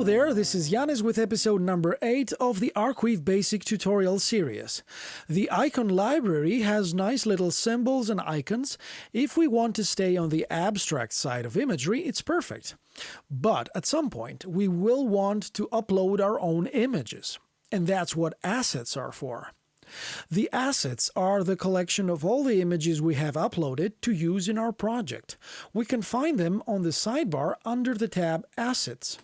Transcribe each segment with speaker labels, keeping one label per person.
Speaker 1: Hello there, this is Yanis with episode number 8 of the Arcweave basic tutorial series. The icon library has nice little symbols and icons. If we want to stay on the abstract side of imagery, it's perfect. But at some point, we will want to upload our own images. And that's what assets are for. The assets are the collection of all the images we have uploaded to use in our project. We can find them on the sidebar under the tab Assets.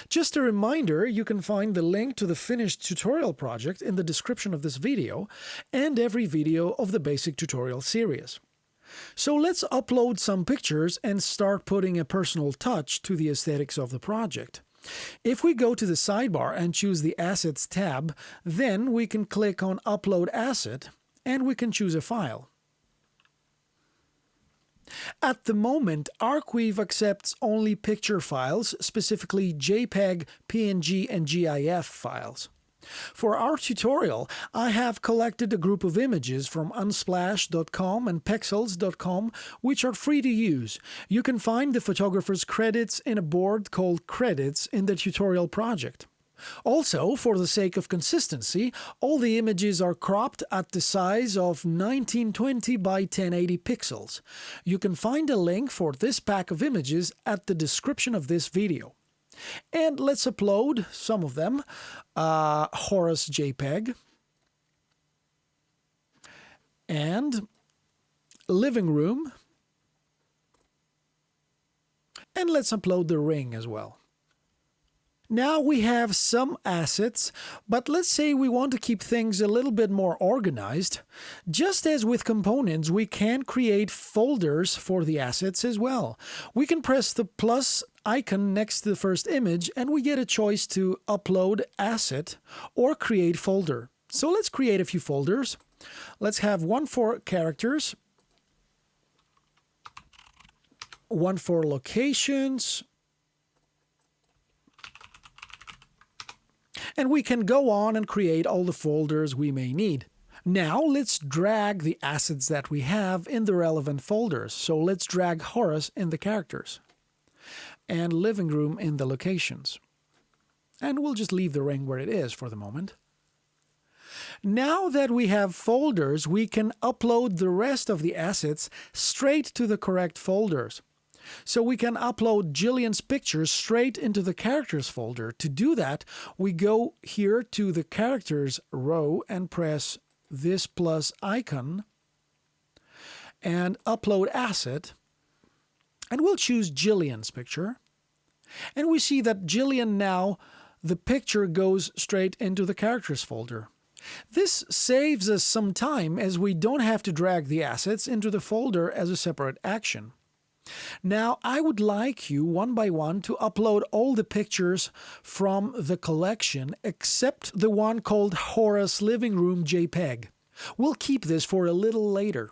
Speaker 1: Just a reminder, you can find the link to the finished tutorial project in the description of this video and every video of the basic tutorial series. So let's upload some pictures and start putting a personal touch to the aesthetics of the project. If we go to the sidebar and choose the Assets tab, then we can click on Upload Asset and we can choose a file. At the moment, Arcweave accepts only picture files, specifically JPEG, PNG, and GIF files. For our tutorial, I have collected a group of images from unsplash.com and pexels.com, which are free to use. You can find the photographer's credits in a board called Credits in the tutorial project. Also, for the sake of consistency, all the images are cropped at the size of 1920 by 1080 pixels. You can find a link for this pack of images at the description of this video. And let's upload some of them. Horus JPEG and living room, and let's upload the ring as well. Now we have some assets, but let's say we want to keep things a little bit more organized. Just as with components, we can create folders for the assets as well. We can press the plus icon next to the first image and we get a choice to upload asset or create folder. So let's create a few folders. Let's have one for characters, one for locations, and we can go on and create all the folders we may need. Now let's drag the assets that we have in the relevant folders. So let's drag Horus in the characters and living room in the locations. And we'll just leave the ring where it is for the moment. Now that we have folders, we can upload the rest of the assets straight to the correct folders. So we can upload Jillian's pictures straight into the characters folder. To do that, we go here to the characters row and press this plus icon and upload asset. And we'll choose Jillian's picture. And we see that Jillian now, the picture goes straight into the characters folder. This saves us some time as we don't have to drag the assets into the folder as a separate action. Now, I would like you, one by one, to upload all the pictures from the collection except the one called Horus Living Room JPEG. We'll keep this for a little later.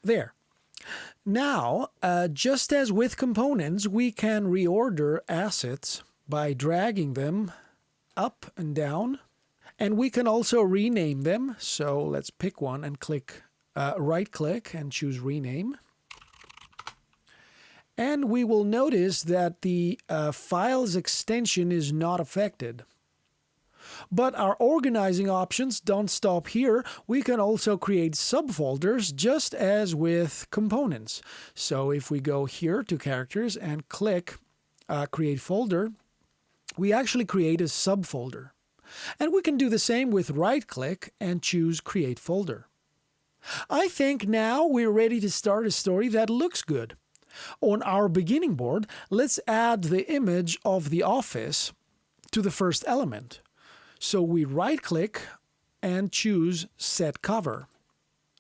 Speaker 1: There. Now, just as with components, we can reorder assets by dragging them up and down. And we can also rename them. So let's pick one and click, right-click and choose Rename. And we will notice that the file's extension is not affected. But our organizing options don't stop here. We can also create subfolders just as with components. So if we go here to characters and click Create Folder, we actually create a subfolder. And we can do the same with right-click and choose Create Folder. I think now we're ready to start a story that looks good. On our beginning board, let's add the image of the office to the first element. So we right-click and choose Set Cover.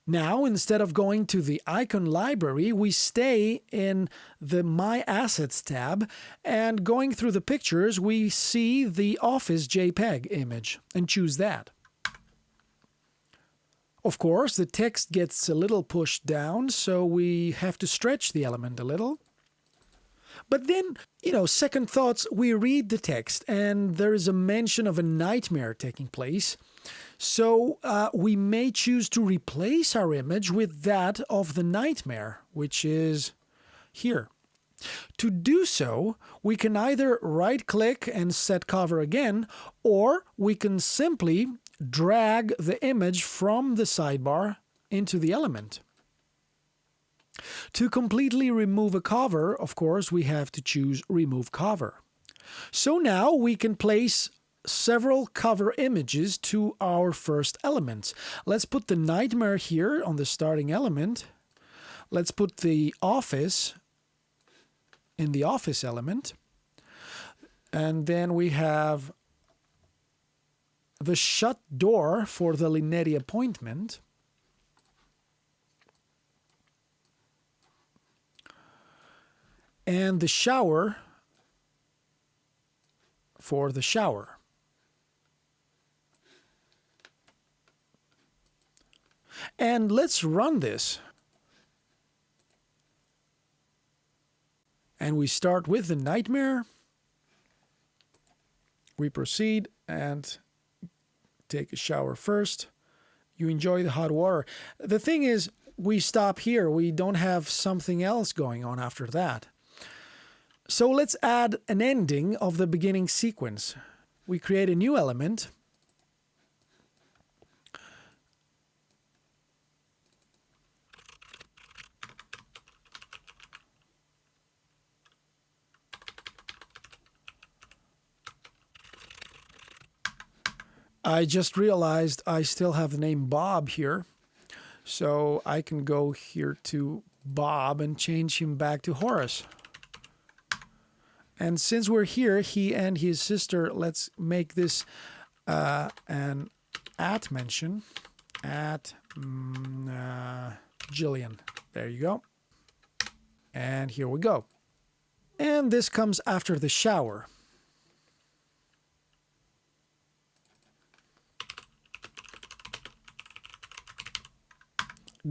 Speaker 1: Now, instead of going to the icon library, we stay in the My Assets tab, and going through the pictures, we see the Office JPEG image and choose that. Of course, the text gets a little pushed down, so we have to stretch the element a little. But then, second thoughts, we read the text and there is a mention of a nightmare taking place. So we may choose to replace our image with that of the nightmare, which is here. To do so, we can either right-click and set cover again, or we can simply drag the image from the sidebar into the element. To completely remove a cover, of course, we have to choose Remove Cover. So now we can place several cover images to our first element. Let's put the nightmare here on the starting element. Let's put the office in the office element. And then we have the shut door for the Linetti appointment. And the shower for the shower. And let's run this. And we start with the nightmare. We proceed and take a shower first. You enjoy the hot water. The thing is, we stop here. We don't have something else going on after that. So let's add an ending of the beginning sequence. We create a new element. I just realized I still have the name Bob here. So I can go here to Bob and change him back to Horace. And since we're here, he and his sister, let's make this an at mention. At Jillian. There you go. And here we go. And this comes after the shower.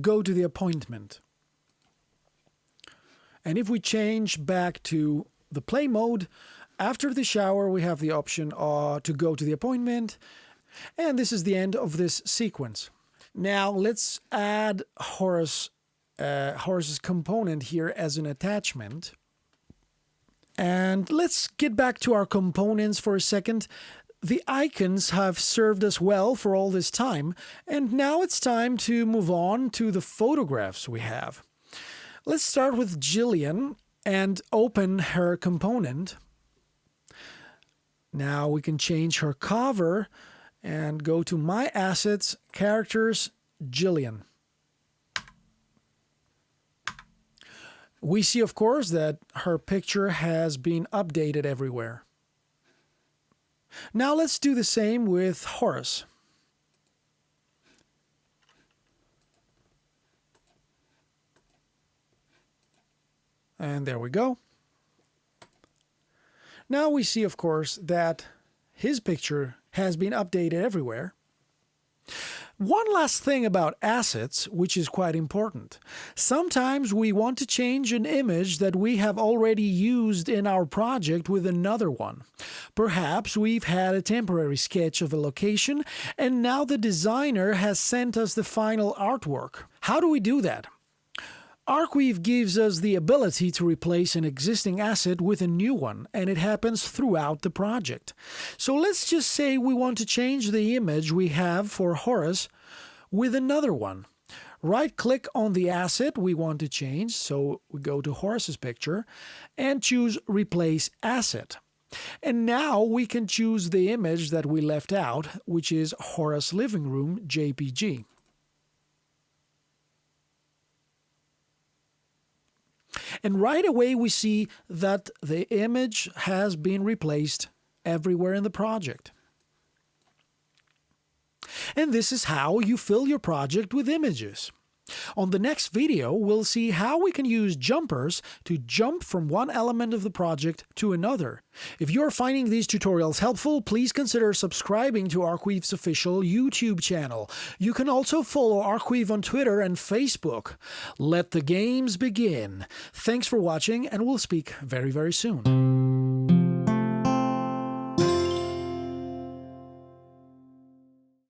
Speaker 1: Go to the appointment. And if we change back to the play mode, after the shower we have the option to go to the appointment, and this is the end of this sequence. Now let's add Horace's component here as an attachment. And let's get back to our components for a second. The icons have served us well for all this time, and now it's time to move on to the photographs we have. Let's start with Jillian and open her component. Now we can change her cover and go to My Assets, Characters, Jillian. We see, of course, that her picture has been updated everywhere. Now let's do the same with Horace. And there we go. Now we see, of course, that his picture has been updated everywhere. One last thing about assets, which is quite important. Sometimes we want to change an image that we have already used in our project with another one. Perhaps we've had a temporary sketch of a location, and now the designer has sent us the final artwork. How do we do that? Arcweave gives us the ability to replace an existing asset with a new one, and it happens throughout the project. So let's just say we want to change the image we have for Horace with another one. Right-click on the asset we want to change, so we go to Horace's picture, and choose Replace Asset. And now we can choose the image that we left out, which is Horace Living Room JPG. And right away we see that the image has been replaced everywhere in the project. And this is how you fill your project with images. On the next video, we'll see how we can use jumpers to jump from one element of the project to another. If you're finding these tutorials helpful, please consider subscribing to Arcweave's official YouTube channel. You can also follow Arcweave on Twitter and Facebook. Let the games begin. Thanks for watching, and we'll speak very, very soon.